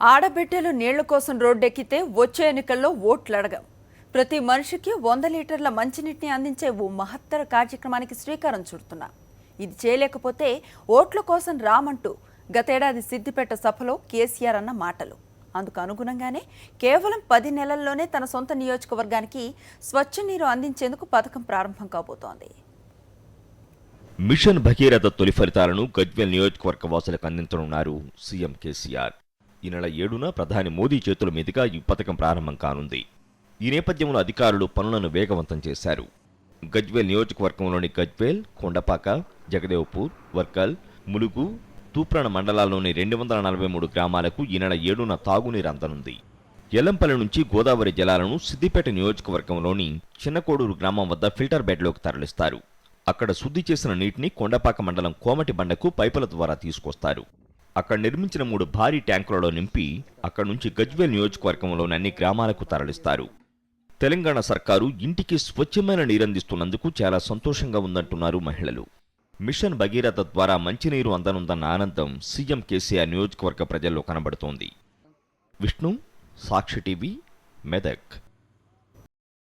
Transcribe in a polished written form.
ఆడబిడ్డలు నీళ్ల కోసం రోడ్డెక్కితే వచ్చే ఎన్నికల్లో ఓట్లడగం. ప్రతి మనిషికి 100 లీటర్ల మంచినీటిని అందించే ఓ మహత్తర కార్యక్రమానికి శ్రీకారం చుడుతున్నా. ఇది చేయలేకపోతే ఓట్ల కోసం రామంటూ గతేడాది సిద్దిపేట సభలో కేసీఆర్ అన్న మాటలు. అందుకు అనుగుణంగానే కేవలం 10 నెలల్లోనే తన సొంత నియోజకవర్గానికి స్వచ్ఛ నీరు అందించేందుకు పథకం ప్రారంభం కాబోతోంది. మిషన్ భగీరథ తొలి ఫలితాలను గజ్వేల్ నియోజకవర్గ వాసులకు అందించనున్నారు సీఎం కేసీఆర్. ఈ నెల 7న ప్రధాని మోదీ చేతుల మీదుగా ఈ పథకం ప్రారంభం కానుంది. ఈ నేపథ్యంలో అధికారులు పనులను వేగవంతం చేశారు. గజ్వేల్ నియోజకవర్గంలోని గజ్వేల్, కొండపాక, జగదేవ్పూర్, వర్కల్, ములుగు, తూప్రాణ మండలాల్లోని 243 గ్రామాలకు ఈ నెల 7న తాగునీరు అందనుంది. ఎల్లంపల్లి నుంచి గోదావరి జలాలను సిద్దిపేట నియోజకవర్గంలోని చిన్నకోడూరు గ్రామం వద్ద ఫిల్టర్ బెడ్లోకి తరలిస్తారు. అక్కడ శుద్ధి చేసిన నీటిని కొండపాక మండలం కోమటి బండకు పైపుల ద్వారా తీసుకొస్తారు. అక్కడ నిర్మించిన 3 భారీ ట్యాంకులలో నింపి అక్కడి నుంచి గజ్వేల్ నియోజకవర్గంలోని అన్ని గ్రామాలకు తరలిస్తారు. తెలంగాణ సర్కారు ఇంటికి స్వచ్ఛమైన నీరందిస్తున్నందుకు చాలా సంతోషంగా ఉందంటున్నారు మహిళలు. మిషన్ భగీరథ ద్వారా మంచినీరు అందనుందన్న ఆనందం సీఎం కేసీఆర్ నియోజకవర్గ ప్రజల్లో కనబడుతోంది. విష్ణు, సాక్షి టీవీ, మెదక్.